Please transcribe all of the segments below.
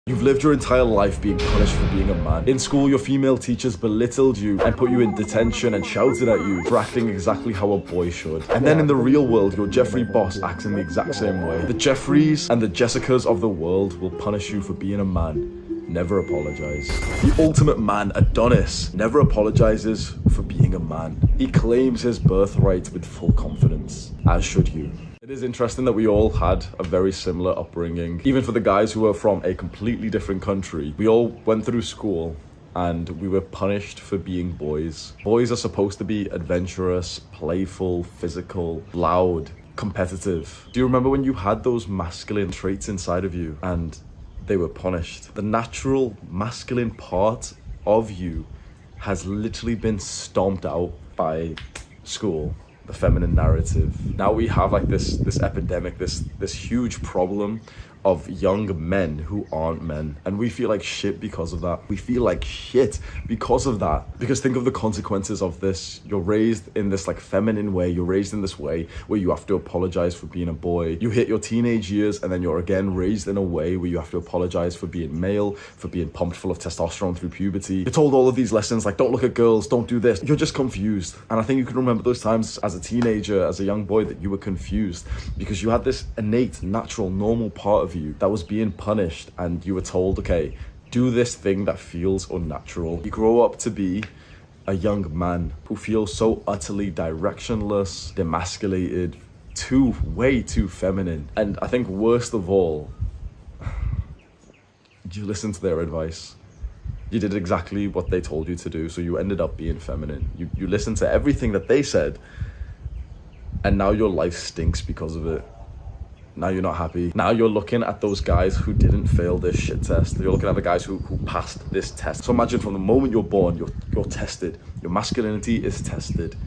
You've lived your entire life being punished for being a man. In school, your female teachers belittled you and put you in detention and shouted at you for acting exactly how a boy should. And then in the real world, your Jeffrey boss acts in the exact same way. The Jeffreys and the Jessicas of the world will punish you for being a man. Never apologize. The ultimate man, Adonis, never apologizes for being a man. He claims his birthright with full confidence, as should you. It is interesting that we all had a very similar upbringing. Even for the guys who were from a completely different country, we all went through school and we were punished for being boys. Boys are supposed to be adventurous, playful, physical, loud, competitive. Do you remember when you had those masculine traits inside of you and they were punished? The natural masculine part of you has literally been stomped out by school. The feminine narrative. Now we have like this epidemic, this huge problem of young men who aren't men, and we feel like shit because of that. We feel like shit because of that. Because think of the consequences of this. You're raised in this like feminine way. You're raised in this way where you have to apologize for being a boy. You hit your teenage years and then you're again raised in a way where you have to apologize for being male, for being pumped full of testosterone through puberty. You're told all of these lessons like don't look at girls, don't do this. You're just confused. And I think you can remember those times as a teenager, as a young boy, that you were confused because you had this innate, natural, normal part of you that was being punished, and you were told, okay, do this thing that feels unnatural. You grow up to be a young man who feels so utterly directionless, demasculated, way too feminine. And I think worst of all, you listened to their advice. You did exactly what they told you to do, so you ended up being feminine. You listened to everything that they said, and now your life stinks because of it. Now you're not happy. Now you're looking at those guys who didn't fail this shit test. You're looking at the guys who passed this test. So imagine from the moment you're born, you're tested. Your masculinity is tested.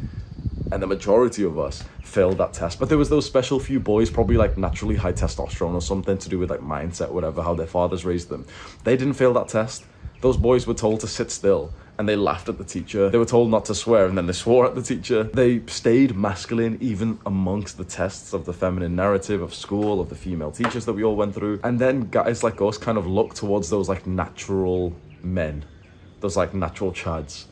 And the majority of us failed that test. But there was those special few boys, probably like naturally high testosterone or something to do with like mindset, whatever, how their fathers raised them. They didn't fail that test. Those boys were told to sit still and they laughed at the teacher. They were told not to swear and then they swore at the teacher. They stayed masculine even amongst the tests of the feminine narrative of school, of the female teachers that we all went through. And then guys like us kind of look towards those like natural men, those like natural chads.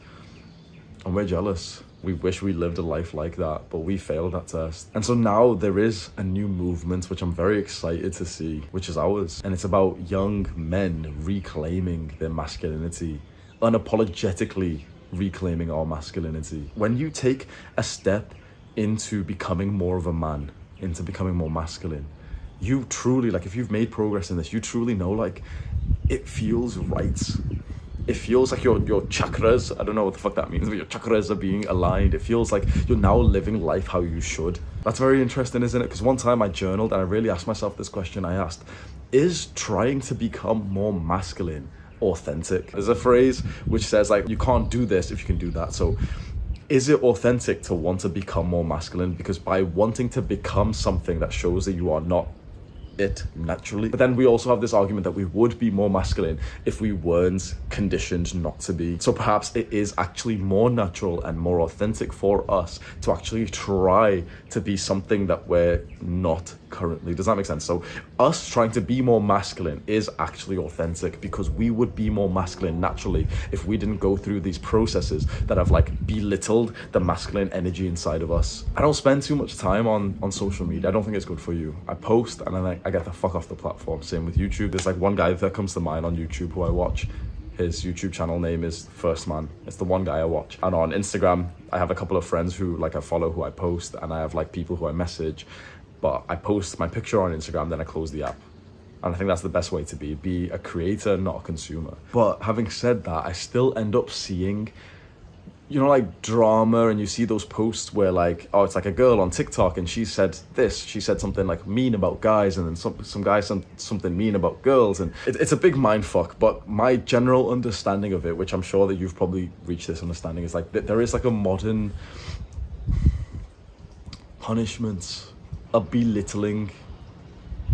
And we're jealous. We wish we lived a life like that, but we failed that test. And so now there is a new movement, which I'm very excited to see, which is ours. And it's about young men reclaiming their masculinity, unapologetically reclaiming our masculinity. When you take a step into becoming more of a man, into becoming more masculine, you truly, like if you've made progress in this, you truly know like it feels right. It feels like your chakras, I don't know what the fuck that means, but your chakras are being aligned. It feels like you're now living life how you should. That's very interesting, isn't it? Because one time I journaled and I really asked myself this question. I asked, is trying to become more masculine authentic? There's a phrase which says like, you can't do this if you can do that. So is it authentic to want to become more masculine? Because by wanting to become something that shows that you are not it naturally. But then we also have this argument that we would be more masculine if we weren't conditioned not to be. So perhaps it is actually more natural and more authentic for us to actually try to be something that we're not currently. Does that make sense? So us trying to be more masculine is actually authentic because we would be more masculine naturally if we didn't go through these processes that have like belittled the masculine energy inside of us. I don't spend too much time on social media. I don't think it's good for you. I post and then I get the fuck off the platform. Same with YouTube. There's like one guy that comes to mind on YouTube who I watch. His YouTube channel name is First Man. It's the one guy I watch. And on Instagram, I have a couple of friends who like I follow who I post, and I have like people who I message. But I post my picture on Instagram, then I close the app. And I think that's the best way to be a creator, not a consumer. But having said that, I still end up seeing, you know, like drama, and you see those posts where like, oh, it's like a girl on TikTok and she said this, she said something like mean about guys, and then some guy said something mean about girls, and it's a big mind fuck. But my general understanding of it, which I'm sure that you've probably reached this understanding, is like there is like a modern punishment, a belittling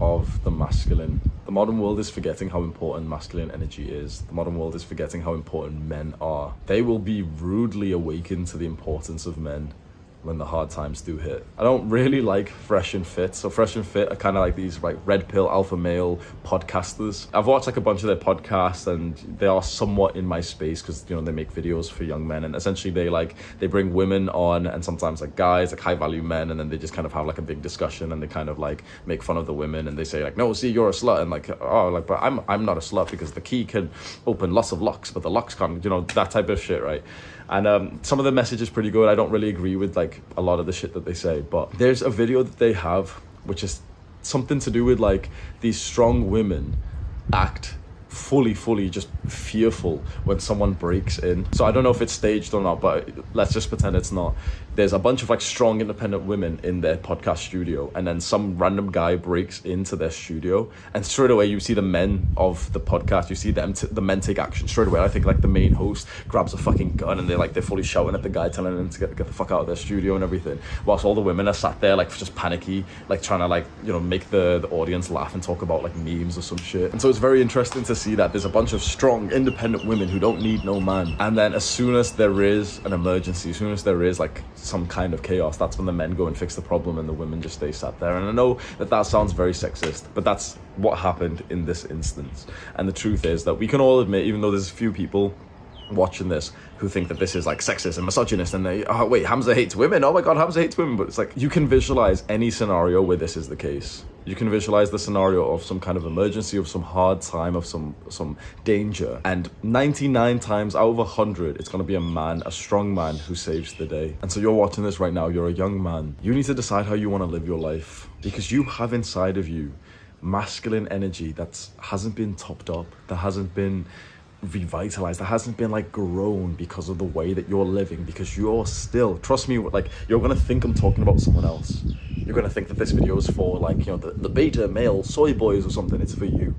of the masculine. The modern world is forgetting how important masculine energy is. The modern world is forgetting how important men are. They will be rudely awakened to the importance of men when the hard times do hit. I don't really like Fresh and Fit. So Fresh and Fit are kind of like these like red pill alpha male podcasters. I've watched like a bunch of their podcasts, and they are somewhat in my space because, you know, they make videos for young men, and essentially they bring women on, and sometimes like guys, like high value men, and then they just kind of have like a big discussion, and they kind of like make fun of the women, and they say like, no, see, you're a slut, and like, oh, like, but I'm not a slut because the key can open lots of locks, but the locks can't, you know, that type of shit, right? And some of the message is pretty good. I don't really agree with like a lot of the shit that they say, but there's a video that they have which is something to do with like these strong women act fully just fearful when someone breaks in. So I don't know if it's staged or not, but let's just pretend it's not. There's a bunch of like strong independent women in their podcast studio, and then some random guy breaks into their studio, and straight away you see the men of the podcast, you see them the men take action straight away. I think like the main host grabs a fucking gun, and they're fully shouting at the guy, telling him to get the fuck out of their studio and everything, whilst all the women are sat there like just panicky, like trying to like, you know, make the audience laugh and talk about like memes or some shit. And so it's very interesting to see that there's a bunch of strong independent women who don't need no man, and then as soon as there is an emergency, as soon as there is like some kind of chaos, that's when the men go and fix the problem and the women just stay sat there. And I know that sounds very sexist, but that's what happened in this instance. And the truth is that we can all admit, even though there's a few people watching this who think that this is like sexist and misogynist, and they, oh wait, Hamza hates women, oh my god, Hamza hates women. But it's like, you can visualize any scenario where this is the case. You can visualize the scenario of some kind of emergency, of some hard time, of some danger, and 99 times out of 100 it's going to be a man, a strong man, who saves the day. And so you're watching this right now, you're a young man, you need to decide how you want to live your life, because you have inside of you masculine energy that hasn't been topped up, that hasn't been revitalized, that hasn't been like grown because of the way that you're living, because you're still, trust me, like, you're gonna think I'm talking about someone else. You're gonna think that this video is for like, you know, the beta male soy boys or something. It's for you.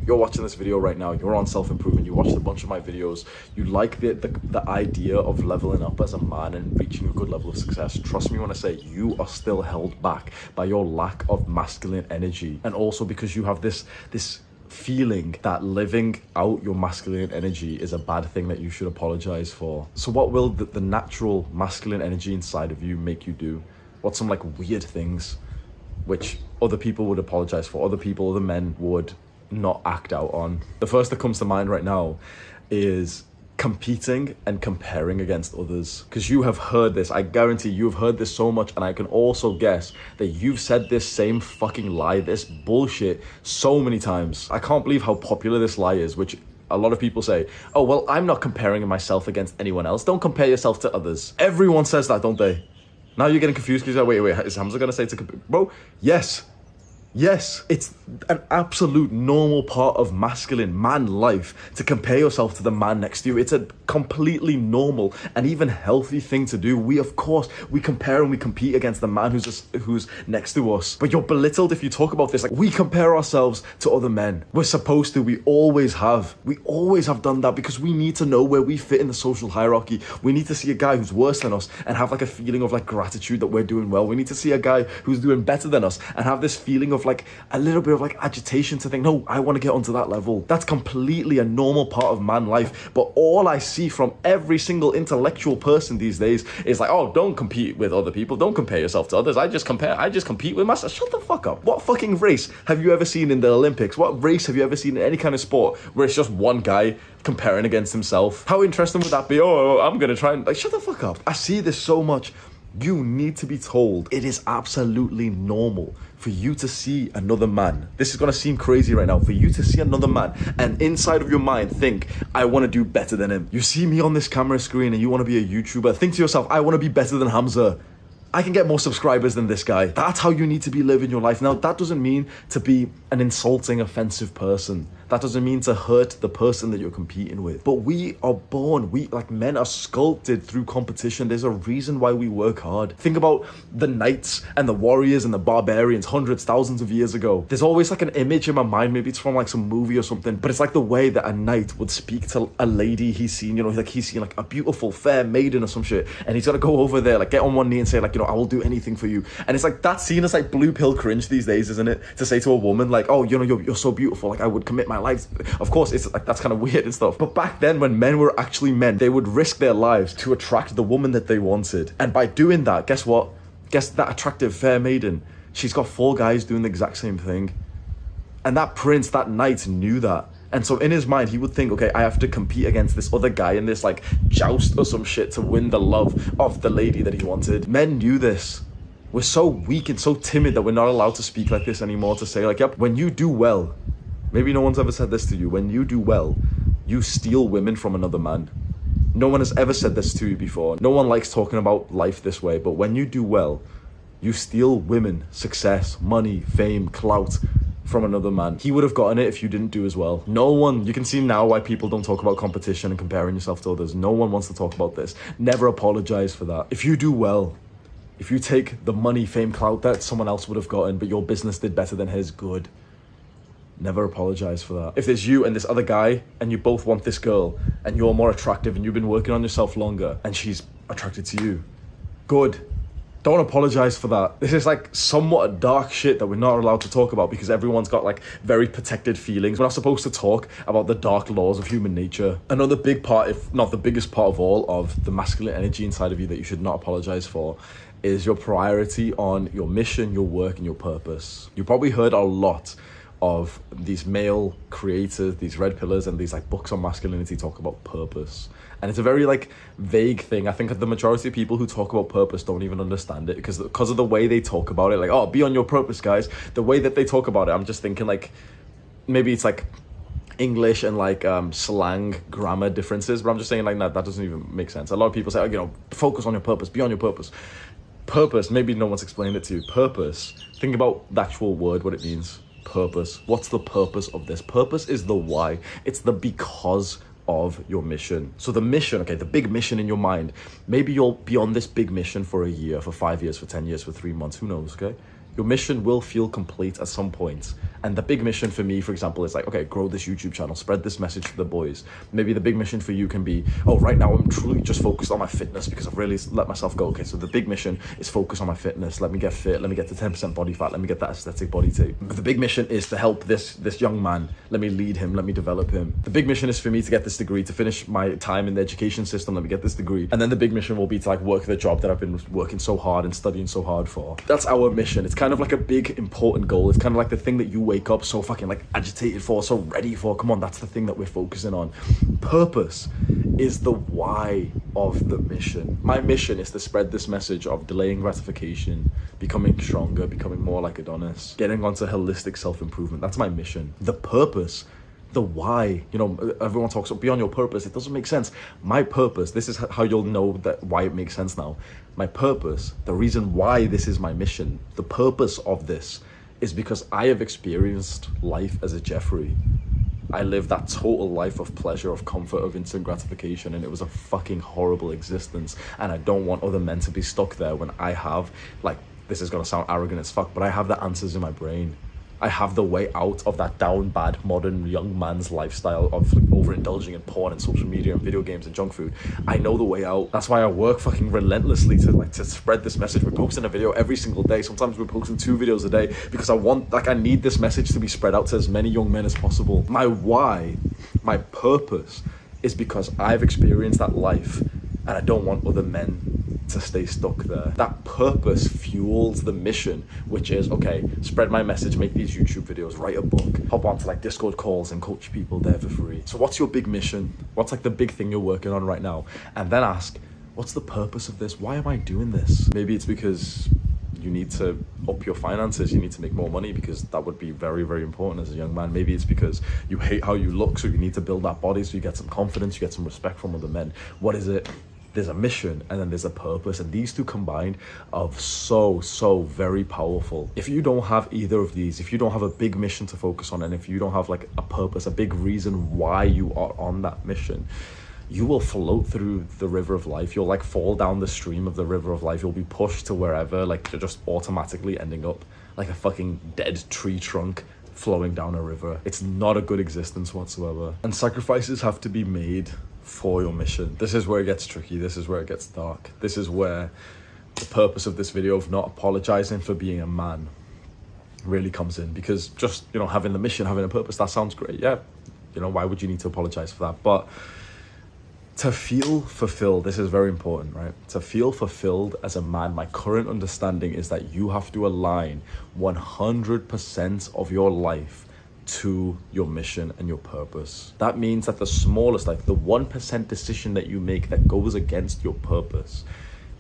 You're watching this video right now, you're on self-improvement, you watched a bunch of my videos, you like the idea of leveling up as a man and reaching a good level of success. Trust me when I say you are still held back by your lack of masculine energy, and also because you have this feeling that living out your masculine energy is a bad thing that you should apologize for. So what will the natural masculine energy inside of you make you do? What's some like weird things which other people would apologize for, other men would not act out on? The first that comes to mind right now is competing and comparing against others. Because you have heard this, I guarantee you've heard this so much, and I can also guess that you've said this same fucking lie, this bullshit, so many times. I can't believe how popular this lie is, which a lot of people say, oh, well, I'm not comparing myself against anyone else. Don't compare yourself to others. Everyone says that, don't they? Now you're getting confused because you're like, wait, is Hamza gonna say to compare? Bro, Yes, it's an absolute normal part of masculine man life to compare yourself to the man next to you. It's a completely normal and even healthy thing to do. We compare and we compete against the man who's next to us. But you're belittled if you talk about this. Like, we compare ourselves to other men. We're supposed to. We always have done that, because we need to know where we fit in the social hierarchy. We need to see a guy who's worse than us and have like a feeling of like gratitude that we're doing well. We need to see a guy who's doing better than us and have this feeling of like a little bit of like agitation to think, no, I want to get onto that level. That's completely a normal part of man life. But all I see from every single intellectual person these days is like, oh, don't compete with other people, don't compare yourself to others, I just compete with myself. Shut the fuck up. What fucking race have you ever seen in the Olympics? What race have you ever seen in any kind of sport where it's just one guy comparing against himself? How interesting would that be? Oh, I'm gonna try and like, shut the fuck up. I see this so much. You need to be told it is absolutely normal for you to see another man. This is gonna seem crazy right now, for you to see another man and inside of your mind think, I wanna do better than him. You see me on this camera screen and you wanna be a YouTuber, think to yourself, I wanna be better than Hamza. I can get more subscribers than this guy. That's how you need to be living your life. Now, that doesn't mean to be an insulting, offensive person. That doesn't mean to hurt the person that you're competing with. But we are born, men are sculpted through competition. There's a reason why we work hard. Think about the knights and the warriors and the barbarians hundreds, thousands of years ago. There's always like an image in my mind, maybe it's from like some movie or something, but it's like the way that a knight would speak to a lady he's seen, you know, like he's seen like a beautiful, fair maiden or some shit, and he's gotta go over there, like get on one knee and say like, you know, I will do anything for you. And it's like, that's seen as like blue pill cringe these days, isn't it? To say to a woman like, oh, you know, you're so beautiful, like I would commit my life. Of course, it's like, that's kind of weird and stuff. But back then, when men were actually men, they would risk their lives to attract the woman that they wanted. And by doing that, guess what? Guess that attractive fair maiden, she's got 4 guys doing the exact same thing. And that prince, that knight, knew that. And so in his mind, he would think, okay, I have to compete against this other guy in this like joust or some shit to win the love of the lady that he wanted. Men knew this. We're so weak and so timid that we're not allowed to speak like this anymore, to say like, yep, when you do well, maybe no one's ever said this to you, when you do well, you steal women from another man. No one has ever said this to you before. No one likes talking about life this way, but when you do well, you steal women, success, money, fame, clout from another man. He would have gotten it if you didn't do as well. No one, you can see now why people don't talk about competition and comparing yourself to others. No one wants to talk about this. Never apologize for that. If you do well, if you take the money, fame, clout that someone else would have gotten, but your business did better than his, good. Never apologize for that. If there's you and this other guy and you both want this girl and you're more attractive and you've been working on yourself longer and she's attracted to you, good. Don't apologize for that. This is like somewhat dark shit that we're not allowed to talk about because everyone's got like very protected feelings. We're not supposed to talk about the dark laws of human nature. Another big part, if not the biggest part of all, of the masculine energy inside of you that you should not apologize for is your priority on your mission, your work, and your purpose. You probably heard a lot of these male creators, these red pillars, and these like books on masculinity talk about purpose. And it's a very like vague thing. I think the majority of people who talk about purpose don't even understand it because of the way they talk about it. Like, oh, be on your purpose, guys. The way that they talk about it, I'm just thinking like, maybe it's like English and like slang grammar differences, but I'm just saying like that doesn't even make sense. A lot of people say, focus on your purpose, be on your purpose. Purpose, maybe no one's explained it to you. Purpose, think about the actual word, what it means. Purpose. What's the purpose of this? Purpose is the why. It's the because of your mission. So the mission, okay, the big mission in your mind, maybe you'll be on this big mission for a year, for 5 years, for 10 years, for 3 months, who knows, okay? Your mission will feel complete at some point. And the big mission for me, for example, is like, okay, grow this YouTube channel, spread this message to the boys. Maybe the big mission for you can be, oh, right now I'm truly just focused on my fitness because I've really let myself go. Okay, so the big mission is focus on my fitness. Let me get fit. Let me get to 10% body fat. Let me get that aesthetic body tape. But the big mission is to help this young man. Let me lead him. Let me develop him. The big mission is for me to get this degree, to finish my time in the education system. Let me get this degree. And then the big mission will be to like work the job that I've been working so hard and studying so hard for. That's our mission. It's kind of like a big important goal. It's kind of like the thing that you wake up so fucking like agitated for, so ready for. Come on, that's the thing that we're focusing on. Purpose is the why of the mission. My mission is to spread this message of delaying gratification, becoming stronger, becoming more like Adonis, getting onto holistic self-improvement. That's my mission. The purpose, the why, everyone talks about beyond your purpose. It doesn't make sense. My purpose, this is how you'll know that why it makes sense now. My purpose, the reason why this is my mission, the purpose of this is because I have experienced life as a Jeffrey. I lived that total life of pleasure, of comfort, of instant gratification, and it was a fucking horrible existence. And I don't want other men to be stuck there when I have, like, this is gonna sound arrogant as fuck, but I have the answers in my brain. I have the way out of that down bad modern young man's lifestyle of like, overindulging in porn and social media and video games and junk food. I know the way out. That's why I work fucking relentlessly to spread this message. We're posting a video every single day. Sometimes we're posting 2 videos a day because I need this message to be spread out to as many young men as possible. My why, my purpose is because I've experienced that life and I don't want other men to stay stuck there. That purpose fuels the mission, which is, okay, spread my message, make these YouTube videos, write a book, hop onto like Discord calls and coach people there for free. So what's your big mission? What's like the big thing you're working on right now? And then ask, what's the purpose of this? Why am I doing this? Maybe it's because you need to up your finances, you need to make more money because that would be very, very important as a young man. Maybe it's because you hate how you look, so you need to build that body so you get some confidence, you get some respect from other men. What is it? There's a mission and then there's a purpose, and these two combined are so very powerful. If you don't have either of these, if you don't have a big mission to focus on, and if you don't have like a purpose, a big reason why you are on that mission, you will float through the river of life. You'll like fall down the stream of the river of life. You'll be pushed to wherever, like you're just automatically ending up like a fucking dead tree trunk flowing down a river. It's not a good existence whatsoever. And sacrifices have to be made for your mission. This is where it gets tricky. This is where it gets dark. This is where the purpose of this video of not apologizing for being a man really comes in, because just, you know, having the mission, having a purpose, that sounds great. Yeah, you know, why would you need to apologize for that? But to feel fulfilled, this is very important, right? To feel fulfilled as a man, my current understanding is that you have to align 100% of your life to your mission and your purpose. That means that the smallest, like the 1% decision that you make that goes against your purpose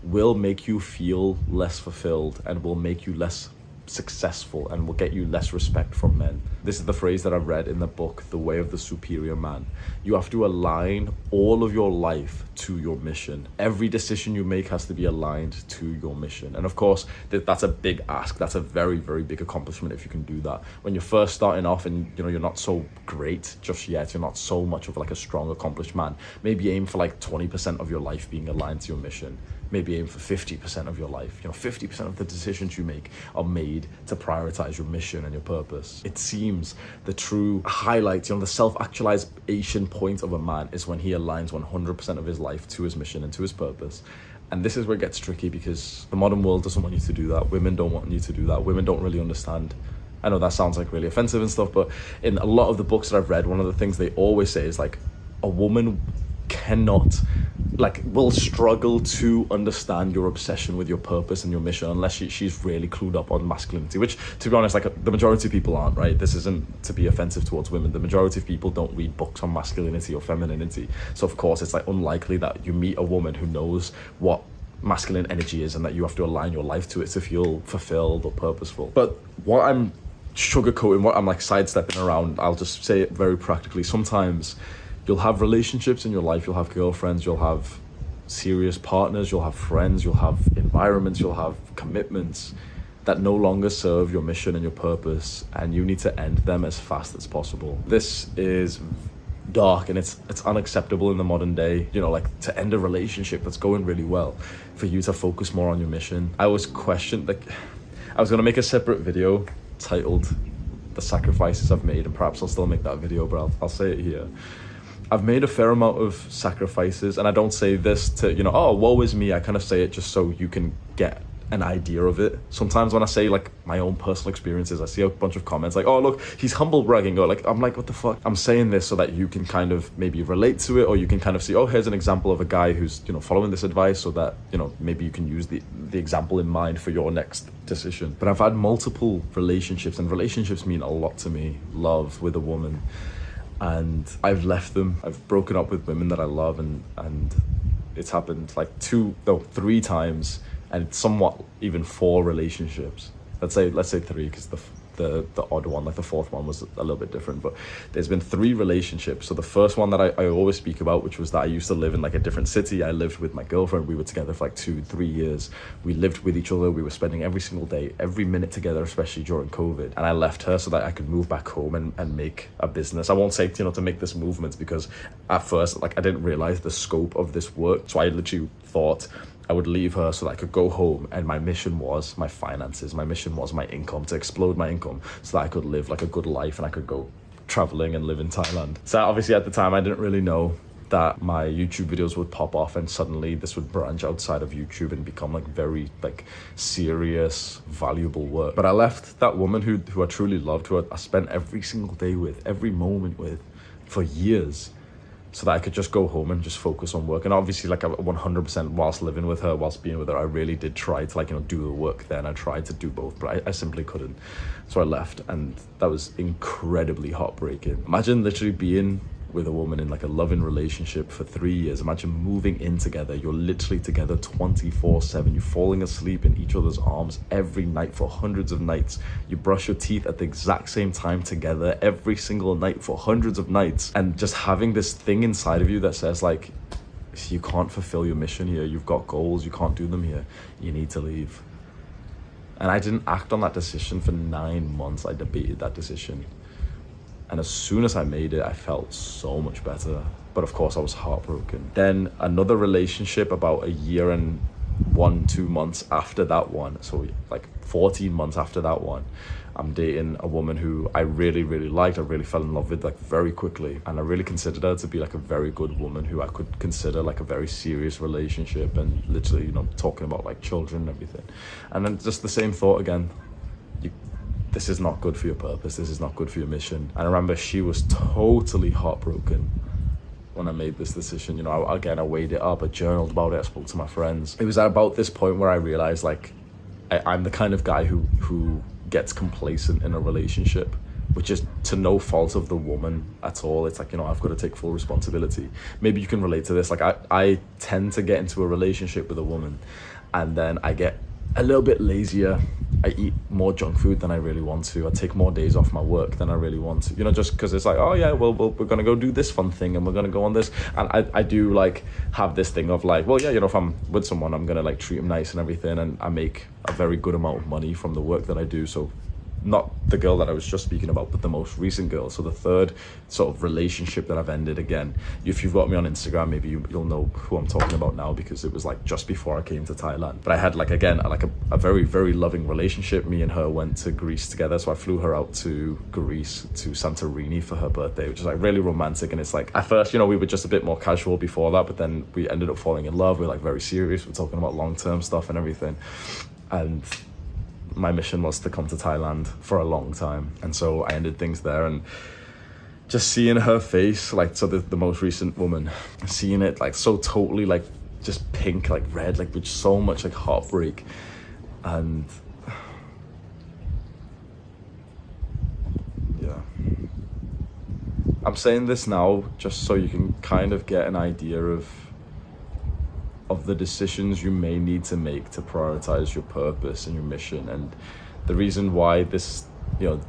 will make you feel less fulfilled and will make you less successful and will get you less respect from men. This is the phrase that I read in the book, The Way of the Superior Man. You have to align all of your life to your mission. Every decision you make has to be aligned to your mission. And of course, that's a big ask. That's a very, very big accomplishment if you can do that. When you're first starting off and, you know, you're not so great just yet, you're not so much of like a strong, accomplished man, maybe aim for like 20% of your life being aligned to your mission. Maybe aim for 50% of your life. You know, 50% of the decisions you make are made to prioritize your mission and your purpose. It seems the true highlight, you know, the self-actualization point of a man is when he aligns 100% of his life to his mission and to his purpose. And this is where it gets tricky, because the modern world doesn't want you to do that. Women don't want you to do that. Women don't really understand. I know that sounds like really offensive and stuff, but in a lot of the books that I've read, one of the things they always say is like, a woman will struggle to understand your obsession with your purpose and your mission unless she's really clued up on masculinity, which, to be honest, like the majority of people aren't, right? This isn't to be offensive towards women. The majority of people don't read books on masculinity or femininity. So of course it's like unlikely that you meet a woman who knows what masculine energy is and that you have to align your life to it to feel fulfilled or purposeful. But what I'm sugarcoating, what I'm like sidestepping around, I'll just say it very practically. Sometimes you'll have relationships in your life, you'll have girlfriends, you'll have serious partners, you'll have friends, you'll have environments, you'll have commitments that no longer serve your mission and your purpose, and you need to end them as fast as possible. This is dark and it's unacceptable in the modern day, you know, like to end a relationship that's going really well, for you to focus more on your mission. I was questioned, like I was gonna make a separate video titled The Sacrifices I've Made, and perhaps I'll still make that video, but I'll say it here. I've made a fair amount of sacrifices, and I don't say this to, you know, oh, woe is me. I kind of say it just so you can get an idea of it. Sometimes when I say like my own personal experiences, I see a bunch of comments like, oh, look, he's humble bragging, or like, I'm like, what the fuck? I'm saying this so that you can kind of maybe relate to it, or you can kind of see, oh, here's an example of a guy who's, you know, following this advice, so that, you know, maybe you can use the example in mind for your next decision. But I've had multiple relationships, and relationships mean a lot to me. Love with a woman. And I've left them. I've broken up with women that I love, and it's happened like 3 times, and somewhat even 4 relationships. Let's say 3, because the odd one, like the 4th one, was a little bit different. But there's been 3 relationships. So the first one that I always speak about, which was that I used to live in like a different city. I lived with my girlfriend. We were together for like 2-3 years. We lived with each other. We were spending every single day, every minute together, especially during COVID. And I left her so that I could move back home and make a business. I won't say, you know, to make this movement, because at first, like, I didn't realize the scope of this work. So I literally thought I would leave her so that I could go home, and my mission was my finances. My mission was my income, to explode my income so that I could live like a good life and I could go traveling and live in Thailand. So obviously at the time I didn't really know that my YouTube videos would pop off, and suddenly this would branch outside of YouTube and become like very like serious, valuable work. But I left that woman who I truly loved, who I spent every single day with, every moment with, for years, so that I could just go home and just focus on work. And obviously, like, 100% whilst living with her, whilst being with her, I really did try to, like, you know, do the work then. I tried to do both, but I simply couldn't. So I left, and that was incredibly heartbreaking. Imagine literally being with a woman in like a loving relationship for 3 years. Imagine moving in together. You're literally together 24/7. You're falling asleep in each other's arms every night for hundreds of nights. You brush your teeth at the exact same time together every single night for hundreds of nights. And just having this thing inside of you that says like, you can't fulfill your mission here. You've got goals. You can't do them here. You need to leave. And I didn't act on that decision for 9 months. I debated that decision. And as soon as I made it, I felt so much better. But of course, I was heartbroken. Then another relationship about a year and 1-2 months after that one. So like 14 months after that one, I'm dating a woman who I really, really liked. I really fell in love with like very quickly. And I really considered her to be like a very good woman who I could consider like a very serious relationship, and literally, you know, talking about like children and everything. And then just the same thought again. this is not good for your purpose, this is not good for your mission. And I remember she was totally heartbroken when I made this decision. You know, I weighed it up, I journaled about it, I spoke to my friends. It was at about this point where I realized, like, I'm the kind of guy who gets complacent in a relationship, which is to no fault of the woman at all. It's like, you know, I've got to take full responsibility. Maybe you can relate to this. Like, I tend to get into a relationship with a woman, and then I get a little bit lazier. I eat more junk food than I really want to. I take more days off my work than I really want to. You know, just because it's like, oh yeah, well, we're going to go do this fun thing and we're going to go on this. And I do like have this thing of like, well, yeah, you know, if I'm with someone, I'm going to like treat them nice and everything. And I make a very good amount of money from the work that I do. So not the girl that I was just speaking about, but the most recent girl. So the third sort of relationship that I've ended. Again, if you've got me on Instagram, maybe you'll know who I'm talking about now, because it was like just before I came to Thailand. But I had like, again, like a very, very loving relationship. Me and her went to Greece together. So I flew her out to Greece, to Santorini for her birthday, which is like really romantic. And it's like, at first, you know, we were just a bit more casual before that, but then we ended up falling in love. We're like very serious. We're talking about long-term stuff and everything. And my mission was to come to Thailand for a long time. And so I ended things there, and just seeing her face, like, so the most recent woman, seeing it like so totally like just pink, like red, like with so much like heartbreak. And yeah, I'm saying this now just so you can kind of get an idea of the decisions you may need to make to prioritize your purpose and your mission. And the reason why this, you know,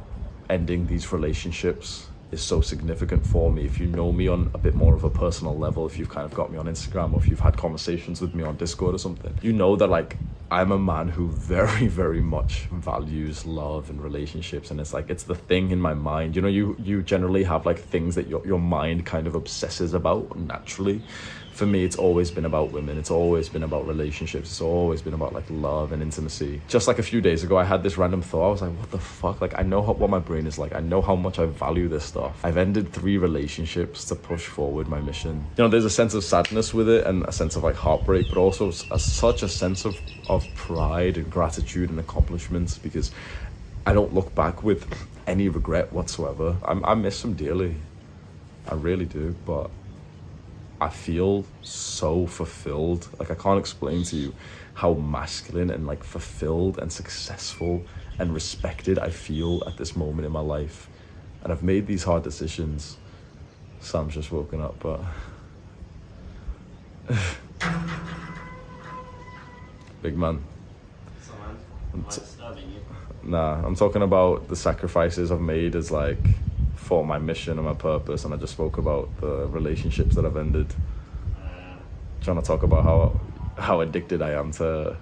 ending these relationships is so significant for me. If you know me on a bit more of a personal level, if you've kind of got me on Instagram, or if you've had conversations with me on Discord or something, you know that like I'm a man who very, very much values love and relationships. And it's like, it's the thing in my mind. You know, you generally have like things that your mind kind of obsesses about naturally. For me, it's always been about women. It's always been about relationships. It's always been about like love and intimacy. Just like a few days ago, I had this random thought. I was like, what the fuck? Like, I know what my brain is like. I know how much I value this stuff. I've ended 3 relationships to push forward my mission. You know, there's a sense of sadness with it, and a sense of like heartbreak, but also such a sense of pride and gratitude and accomplishments, because I don't look back with any regret whatsoever. I miss them dearly. I really do, but I feel so fulfilled. Like, I can't explain to you how masculine and like fulfilled and successful and respected I feel at this moment in my life. And I've made these hard decisions. Sam's just woken up, but big man. So man, am I disturbing you? Nah, I'm talking about the sacrifices I've made as like for my mission and my purpose, and I just spoke about the relationships that I've ended. Trying to talk about how addicted I am to,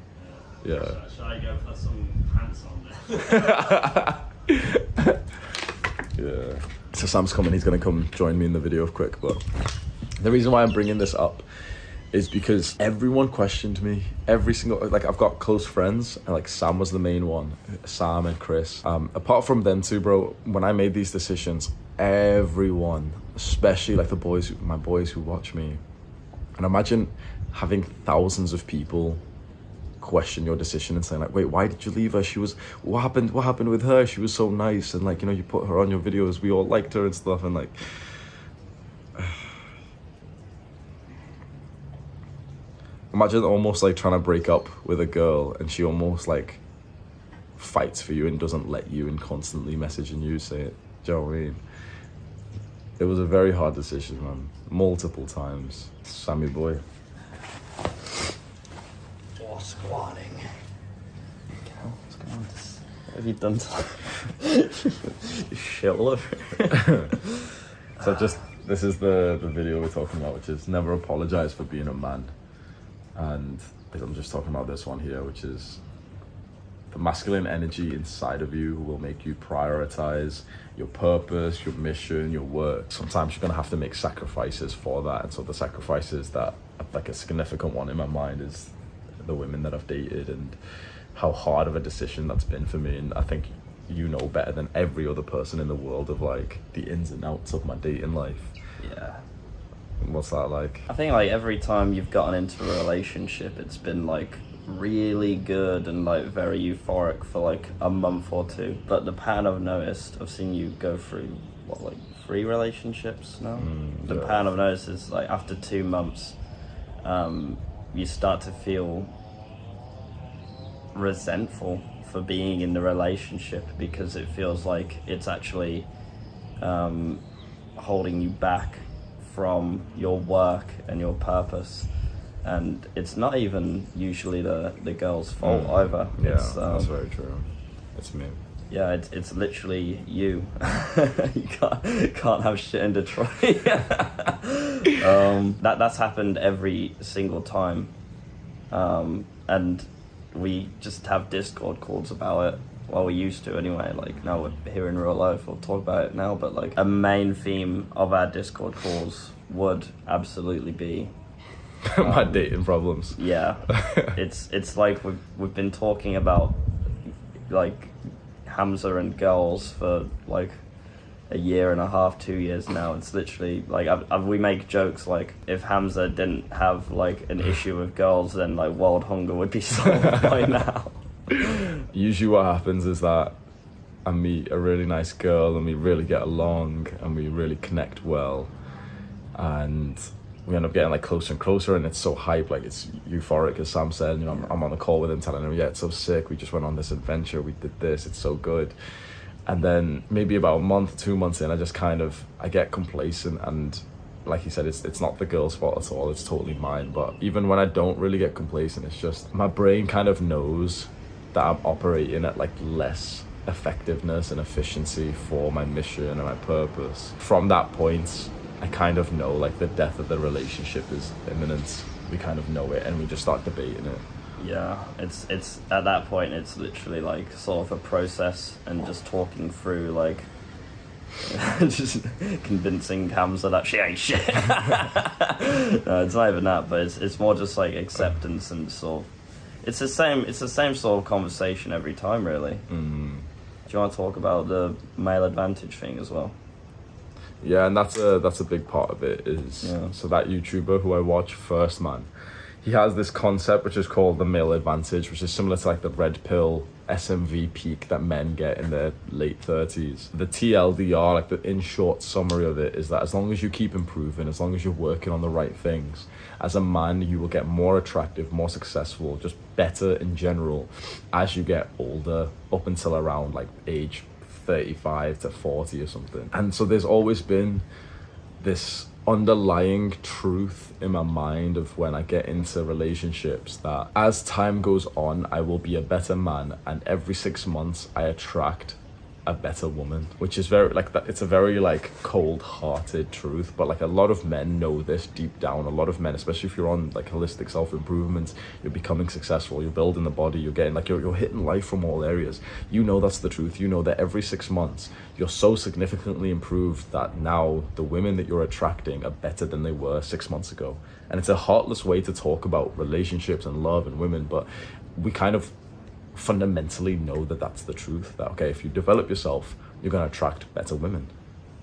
yeah. Should I go put some pants on there? Yeah. So Sam's coming, he's gonna come join me in the video quick, but the reason why I'm bringing this up is because everyone questioned me. Every single, like, I've got close friends, and like Sam was the main one, Sam and Chris. Apart from them two, bro, when I made these decisions, everyone, especially like my boys who watch me, and imagine having thousands of people question your decision and saying like, wait, why did you leave her? What happened with her? She was so nice, and like, you know, you put her on your videos, we all liked her and stuff, and like, imagine almost like trying to break up with a girl, and she almost like fights for you and doesn't let you, and constantly messaging you, say it. Do you know what I mean? It was a very hard decision, man. Multiple times. Sammy boy. Or squatting. What's going on? What have you done to Shiller? So this is the video we're talking about, which is never apologize for being a man. And I'm just talking about this one here, which is the masculine energy inside of you will make you prioritize your purpose, your mission, your work. Sometimes you're gonna have to make sacrifices for that. And so the sacrifices that, like, a significant one in my mind is the women that I've dated, and how hard of a decision that's been for me. And I think you know better than every other person in the world of like the ins and outs of my dating life. Yeah. What's that like? I think like every time you've gotten into a relationship, it's been like really good and like very euphoric for like a month or two. But the pattern I've noticed, I've seen you go through what, like 3 relationships now. The pattern I've noticed is like after 2 months, you start to feel resentful for being in the relationship because it feels like it's actually holding you back from your work and your purpose. And it's not even usually the girl's fault either. Yeah, it's, that's very true. It's me. Yeah, it's literally you. You can't have shit in Detroit. That's happened every single time, and we just have Discord calls about it. Well, we used to anyway. Like now we're here in real life. We'll talk about it now. But like a main theme of our Discord calls would absolutely be my dating problems. Yeah, it's like we've been talking about like Hamza and girls for like a year and a half, 2 years now. It's literally like we make jokes like if Hamza didn't have like an issue with girls, then like world hunger would be solved by now. Usually what happens is that I meet a really nice girl and we really get along and we really connect well, and we end up getting like closer and closer, and it's so hype, like it's euphoric, as Sam said. You know, I'm on the call with him telling him, yeah, it's so sick, we just went on this adventure, we did this, it's so good. And then maybe about a month, 2 months in, I get complacent, and like he said, it's not the girl's fault at all, it's totally mine. But even when I don't really get complacent, it's just my brain kind of knows that I'm operating at like less effectiveness and efficiency for my mission and my purpose. From that point, I kind of know like the death of the relationship is imminent. We kind of know it, and we just start debating it. Yeah, it's at that point it's literally like sort of a process and just talking through like just convincing Hamza that she ain't shit. No, it's not even that, but it's more just like acceptance and sort of it's the same sort of conversation every time, really. Do you want to talk about the male advantage thing as well? Yeah, and that's a big part of it is, so that YouTuber who I watch, First Man, he has this concept which is called the male advantage, which is similar to like the red pill SMV peak that men get in their late 30s. The TLDR, like the in short summary of it, is that as long as you keep improving, as long as you're working on the right things, as a man you will get more attractive, more successful, just better in general as you get older, up until around like age 35 to 40 or something. And so there's always been this underlying truth in my mind of when I get into relationships that as time goes on, I will be a better man, and every 6 months I attract a better woman, which is very like that. It's a very like cold-hearted truth, but like a lot of men know this deep down. A lot of men, especially if you're on like holistic self-improvement, you're becoming successful, you're building the body, you're getting like you're hitting life from all areas. You know that's the truth. You know that every 6 months you're so significantly improved that now the women that you're attracting are better than they were 6 months ago. And it's a heartless way to talk about relationships and love and women, but we kind of fundamentally know that that's the truth, that okay, if you develop yourself, you're going to attract better women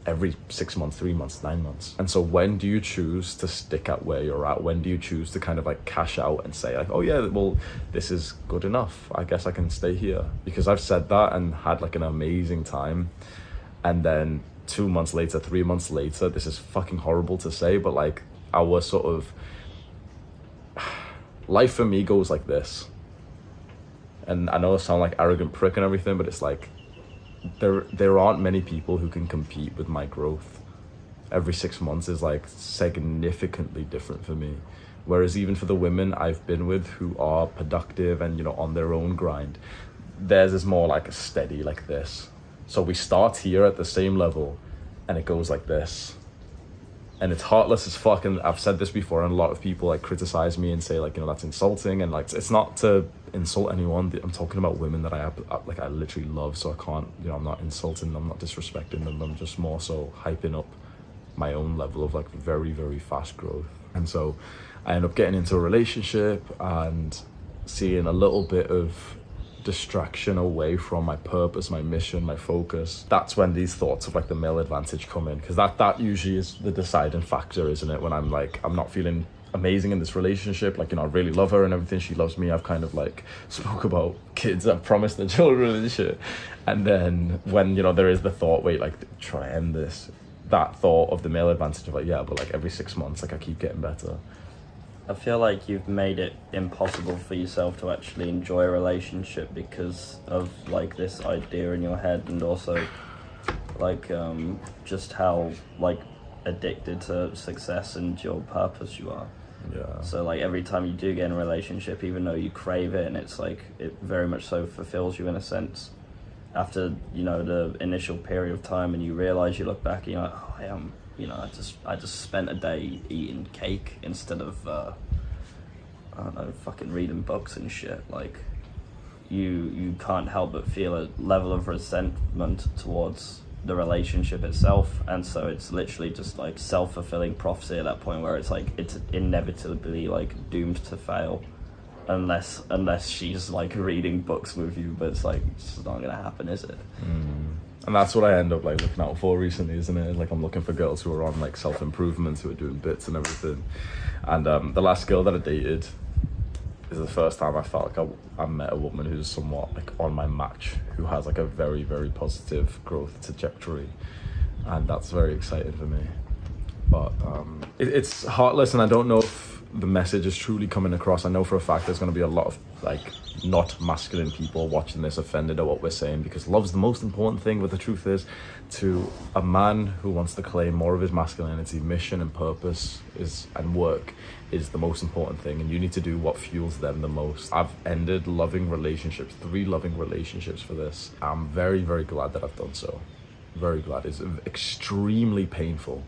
every 6 months, 3 months, 9 months. And so when do you choose to stick at where you're at? When do you choose to kind of like cash out and say like, oh yeah, well, this is good enough, I guess I can stay here? Because I've said that and had like an amazing time, and then 2 months later, 3 months later, this is fucking horrible to say, but like our sort of life for me goes like this. And I know I sound like arrogant prick and everything, but it's like there aren't many people who can compete with my growth. Every 6 months is like significantly different for me. Whereas even for the women I've been with who are productive and, you know, on their own grind, theirs is more like a steady like this. So we start here at the same level and it goes like this. And it's heartless as fuck, and I've said this before, and a lot of people like criticize me and say like, you know, that's insulting, and like it's not to insult anyone. I'm talking about women that I literally love, so I can't, you know, I'm not insulting them, I'm not disrespecting them, I'm just more so hyping up my own level of like very, very fast growth. And so I end up getting into a relationship and seeing a little bit of distraction away from my purpose, my mission, my focus. That's when these thoughts of like the male advantage come in, because that usually is the deciding factor, isn't it? When I'm like, I'm not feeling amazing in this relationship. Like, you know, I really love her and everything. She loves me. I've kind of like spoke about kids. I've promised their children and shit. And then when, you know, there is the thought, wait, like, try to end this. That thought of the male advantage of like, yeah, but like every 6 months, like I keep getting better. I feel like you've made it impossible for yourself to actually enjoy a relationship because of like this idea in your head, and also like just how like addicted to success and your purpose you are. Yeah. So like every time you do get in a relationship, even though you crave it and it's like it very much so fulfills you in a sense, after, you know, the initial period of time and you realize, you look back and you're like, oh, I am, you know, I just spent a day eating cake instead of I don't know, fucking reading books and shit. Like you can't help but feel a level of resentment towards the relationship itself, and so it's literally just like self-fulfilling prophecy at that point, where it's like it's inevitably like doomed to fail unless she's like reading books with you, but it's like it's not gonna happen, is it? And that's what I end up like looking out for recently, isn't it? Like I'm looking for girls who are on like self-improvement, who are doing bits and everything. And the last girl that I dated is the first time I felt like I met a woman who's somewhat like on my match, who has like a very, very positive growth trajectory, and that's very exciting for me. But it's heartless, and I don't know if the message is truly coming across. I know for a fact there's going to be a lot of like not masculine people watching this offended at what we're saying, because love's the most important thing, but the truth is, to a man who wants to claim more of his masculinity, mission and purpose and work is the most important thing, and you need to do what fuels them the most. I've ended loving relationships, 3 loving relationships for this. I'm very, very glad that I've done so. Very glad. It's extremely painful.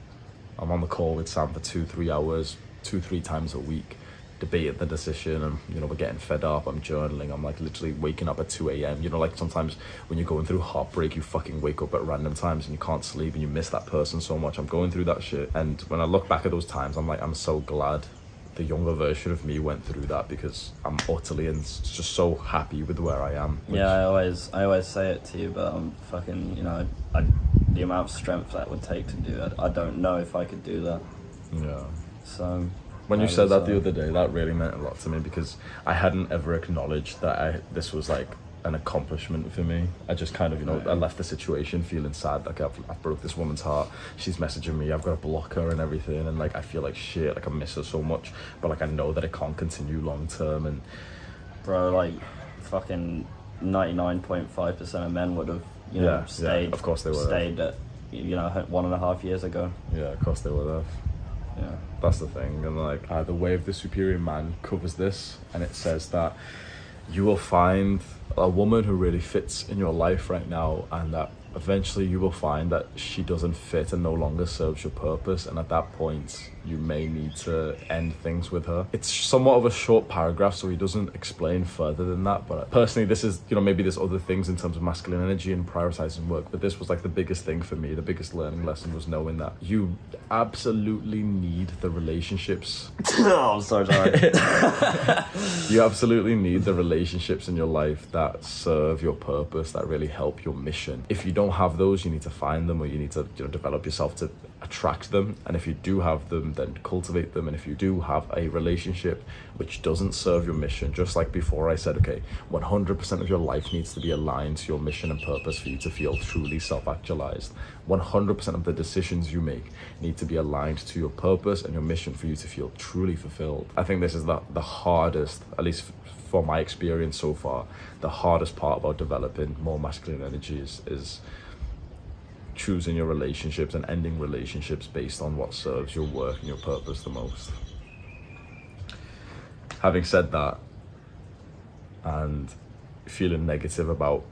I'm on the call with Sam for 2-3 hours, 2-3 times a week, debating the decision, and you know, we're getting fed up. I'm journaling. I'm like literally waking up at 2 a.m. You know, like sometimes when you're going through heartbreak, you fucking wake up at random times and you can't sleep and you miss that person so much. I'm going through that shit, and when I look back at those times, I'm like, I'm so glad the younger version of me went through that, because I'm utterly and just so happy with where I am. Yeah, I always say it to you, but I'm fucking, you know, the amount of strength that would take to do it, I don't know if I could do that. Yeah. So when you said that the other day, that really meant a lot to me, because I hadn't ever acknowledged that this was like an accomplishment for me. I just kind of, you know, I left the situation feeling sad, like I've broke this woman's heart, she's messaging me, I've got to block her and everything, and like I feel like shit, like I miss her so much, but like I know that it can't continue long term. And bro, like fucking 99.5% of men would have, you know, stayed. Of course they would. Stayed at, you know, 1.5 years ago. Yeah, of course they would have. Yeah, that's the thing. And like the way of the superior man covers this, and it says that you will find a woman who really fits in your life right now, and that eventually you will find that she doesn't fit and no longer serves your purpose, and at that point you may need to end things with her. It's somewhat of a short paragraph, so he doesn't explain further than that, but personally this is, you know, maybe there's other things in terms of masculine energy and prioritizing work, but this was like the biggest thing for me. The biggest learning lesson was knowing that you absolutely need the relationships. Oh, I'm so sorry. You absolutely need the relationships in your life that serve your purpose, that really help your mission. If you don't have those, you need to find them, or you need to, you know, develop yourself to attract them. And if you do have them, then cultivate them. And if you do have a relationship which doesn't serve your mission, just like before I said, okay, 100% of your life needs to be aligned to your mission and purpose for you to feel truly self-actualized. 100% of the decisions you make need to be aligned to your purpose and your mission for you to feel truly fulfilled. I think this is the hardest, at least for my experience so far, the hardest part about developing more masculine energy is choosing your relationships and ending relationships based on what serves your work and your purpose the most. Having said that, and feeling negative about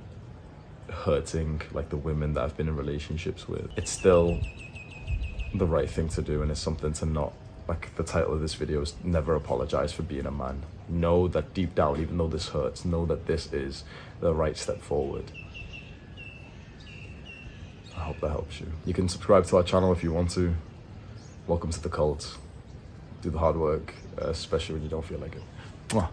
hurting like the women that I've been in relationships with, it's still the right thing to do, and it's something to not, like the title of this video is never apologize for being a man. Know that deep down, even though this hurts, know that this is the right step forward. I hope that helps you. You can subscribe to our channel if you want to. Welcome to the cult. Do the hard work, especially when you don't feel like it. Mwah.